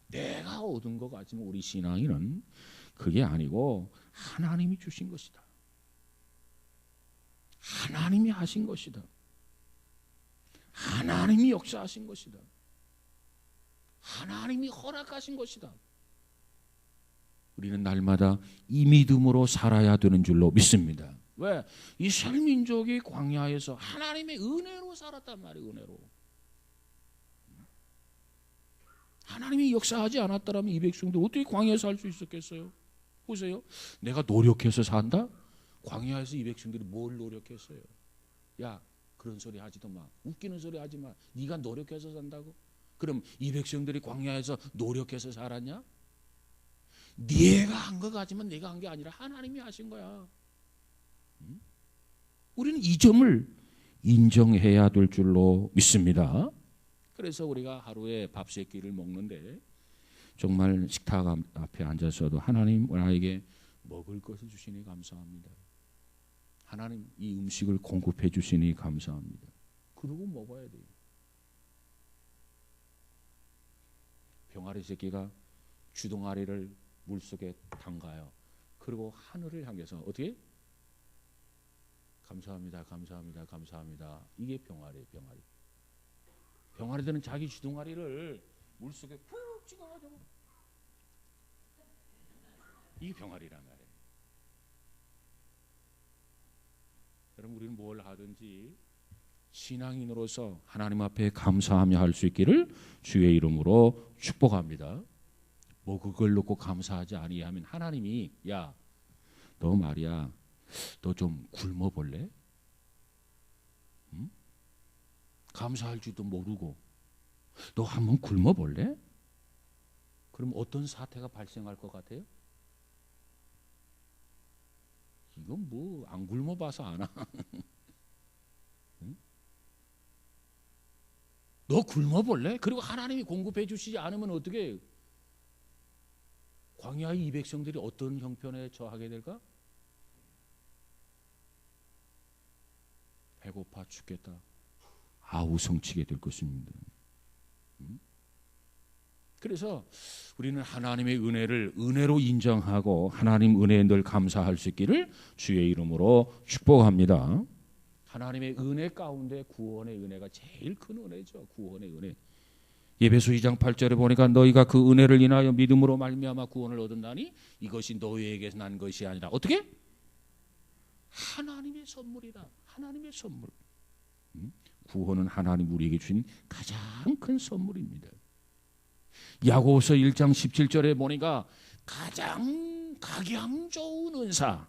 내가 얻은 것 같지만 우리 신앙인은 그게 아니고 하나님이 주신 것이다. 하나님이 하신 것이다. 하나님이 역사하신 것이다. 하나님이 허락하신 것이다. 우리는 날마다 이 믿음으로 살아야 되는 줄로 믿습니다. 왜? 이스라엘 민족이 광야에서 하나님의 은혜로 살았단 말이에요. 은혜로. 하나님이 역사하지 않았더라면 이 백성들 어떻게 광야에서 살 수 있었겠어요? 보세요. 내가 노력해서 산다? 광야에서 이 백성들이 뭘 노력했어요? 야, 그런 소리 하지도 마. 웃기는 소리 하지 마. 네가 노력해서 산다고? 그럼 이 백성들이 광야에서 노력해서 살았냐? 네가 한 거 같지만 내가 한 게 아니라 하나님이 하신 거야. 우리는 이 점을 인정해야 될 줄로 믿습니다. 그래서 우리가 하루에 밥 세 끼를 먹는데 정말 식탁 앞에 앉아서도 하나님 나에게 먹을 것을 주시니 감사합니다. 하나님 이 음식을 공급해 주시니 감사합니다. 그러고 먹어야 돼요. 병아리 새끼가 주둥아리를 물속에 담가요. 그리고 하늘을 향해서 어떻게? 감사합니다, 감사합니다, 감사합니다. 이게 병아리예요, 병아리. 병아리들은 자기 주둥아리를 물속에 푹 찍어가지고 이게 병아리란 말이에요. 여러분 우리는 뭘 하든지 신앙인으로서 하나님 앞에 감사하며 할 수 있기를 주의 이름으로 축복합니다. 뭐 그걸 놓고 감사하지 아니하면 하나님이 야, 너 말이야, 너 좀 굶어 볼래? 응? 감사할 줄도 모르고 너 한번 굶어 볼래? 그럼 어떤 사태가 발생할 것 같아요? 이건 뭐 안 굶어 봐서 아나? 응? 너 굶어 볼래? 그리고 하나님이 공급해 주시지 않으면 어떻게 해요? 광야의 이 백성들이 어떤 형편에 처하게 될까? 배고파 죽겠다. 아우성치게 될 것입니다. 그래서 우리는 하나님의 은혜를 은혜로 인정하고 하나님 은혜에 늘 감사할 수 있기를 주의 이름으로 축복합니다. 하나님의 은혜 가운데 구원의 은혜가 제일 큰 은혜죠. 구원의 은혜. 에베소 2장 8절에 보니까 너희가 그 은혜를 인하여 믿음으로 말미암아 구원을 얻었나니 이것이 너희에게서 난 것이 아니라 어떻게? 하나님의 선물이다. 하나님의 선물. 구원은 하나님 우리에게 주신 가장 큰 선물입니다. 야고보서 1장 17절에 보니까 가장 각양 좋은 은사,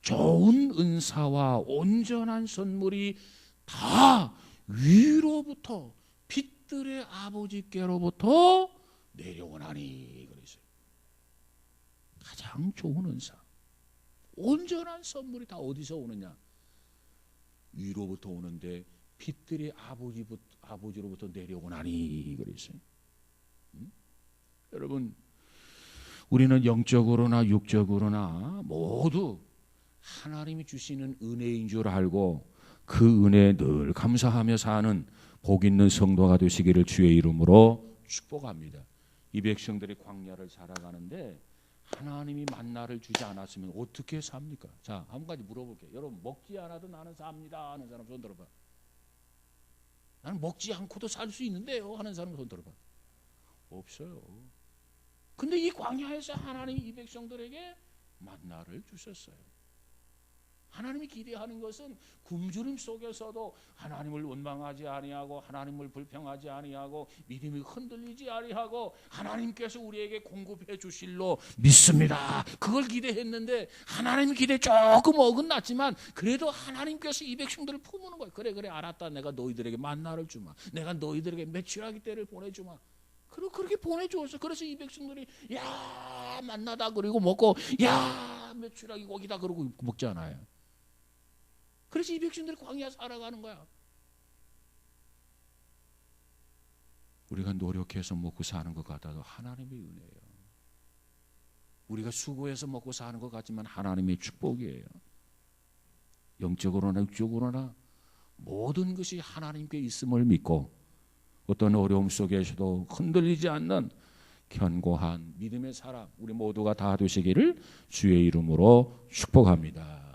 좋은 은사와 온전한 선물이 다 위로부터 빛들의 아버지께로부터 내려오나니 그랬어요. 가장 좋은 은사, 온전한 선물이 다 어디서 오느냐? 위로부터 오는데 빛들의 아버지로부터 내려오나니 그랬어요. 여러분 우리는 영적으로나 육적으로나 모두 하나님이 주시는 은혜인 줄 알고 그 은혜에 늘 감사하며 사는 복 있는 성도가 되시기를 주의 이름으로 축복합니다. 이 백성들이 광야를 살아가는데 하나님이 만나를 주지 않았으면 어떻게 삽니까? 자, 한 가지 물어볼게요. 여러분 먹지 않아도 나는 삽니다 하는 사람 손 들어봐. 나는 먹지 않고도 살 수 있는데요 하는 사람 손 들어봐. 없어요. 근데 이 광야에서 하나님이 이 백성들에게 만나를 주셨어요. 하나님이 기대하는 것은 굶주림 속에서도 하나님을 원망하지 아니하고 하나님을 불평하지 아니하고 믿음이 흔들리지 아니하고 하나님께서 우리에게 공급해 주실로 믿습니다. 그걸 기대했는데 하나님 기대 조금 어긋났지만 그래도 하나님께서 이 백성들을 품는 거예요. 그래 알았다. 내가 너희들에게 만나를 주마. 내가 너희들에게 메추라기 때를 보내주마. 그리고 그렇게 보내주었어. 그래서 이 백성들이 야 만나다 그리고 먹고 야 메추라기 고기다 그러고 먹지 않아요. 그래서 이 백성들이 광야 살아가는 거야. 우리가 노력해서 먹고 사는 것 같아도 하나님의 은혜예요. 우리가 수고해서 먹고 사는 것 같지만 하나님의 축복이에요. 영적으로나 육적으로나 모든 것이 하나님께 있음을 믿고 어떤 어려움 속에서도 흔들리지 않는 견고한 믿음의 사람 우리 모두가 다 되시기를 주의 이름으로 축복합니다.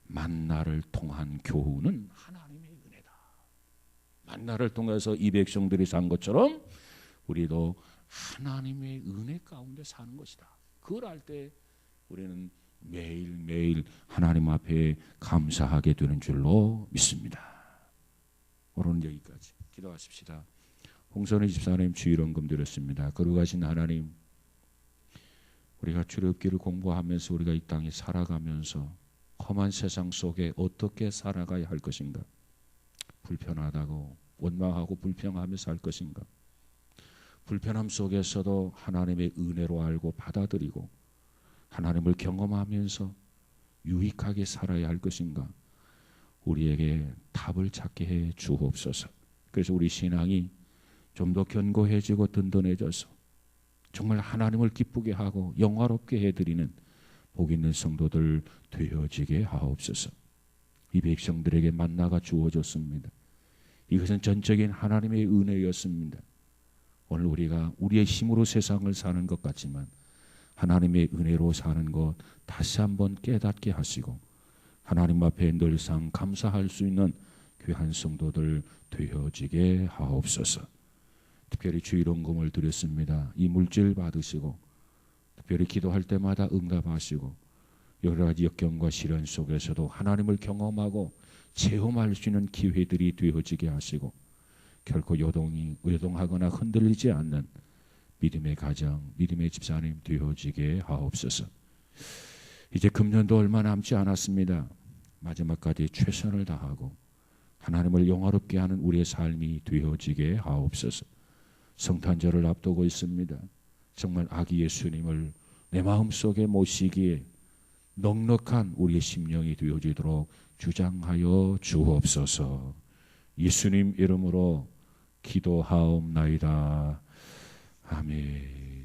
만나를 통한 교훈은 하나님의 은혜다. 만나를 통해서 이 백성들이 산 것처럼 우리도 하나님의 은혜 가운데 사는 것이다. 그걸 알 때 우리는 매일매일 하나님 앞에 감사하게 되는 줄로 믿습니다. 오늘은 여기까지 기도하십시다. 홍선희 집사님 주일원금 드렸습니다. 거룩하신 하나님, 우리가 출애굽기를 공부하면서 우리가 이 땅에 살아가면서 험한 세상 속에 어떻게 살아가야 할 것인가? 불편하다고 원망하고 불평하며 살 것인가? 불편함 속에서도 하나님의 은혜로 알고 받아들이고 하나님을 경험하면서 유익하게 살아야 할 것인가? 우리에게 답을 찾게 해 주옵소서. 그래서 우리 신앙이 좀 더 견고해지고 든든해져서 정말 하나님을 기쁘게 하고 영화롭게 해드리는 복 있는 성도들 되어지게 하옵소서. 이 백성들에게 만나가 주어졌습니다. 이것은 전적인 하나님의 은혜였습니다. 오늘 우리가 우리의 힘으로 세상을 사는 것 같지만 하나님의 은혜로 사는 것 다시 한번 깨닫게 하시고 하나님 앞에 늘상 감사할 수 있는 귀한 성도들 되어지게 하옵소서. 특별히 주일원금을 드렸습니다. 이 물질 받으시고 특별히 기도할 때마다 응답하시고 여러 가지 역경과 시련 속에서도 하나님을 경험하고 체험할 수 있는 기회들이 되어지게 하시고 결코 요동하거나 흔들리지 않는 믿음의 가정, 믿음의 집사님 되어지게 하옵소서. 이제 금년도 얼마 남지 않았습니다. 마지막까지 최선을 다하고 하나님을 영화롭게 하는 우리의 삶이 되어지게 하옵소서. 성탄절을 앞두고 있습니다. 정말 아기 예수님을 내 마음속에 모시기에 넉넉한 우리의 심령이 되어지도록 주장하여 주옵소서. 예수님 이름으로 기도하옵나이다. 아멘.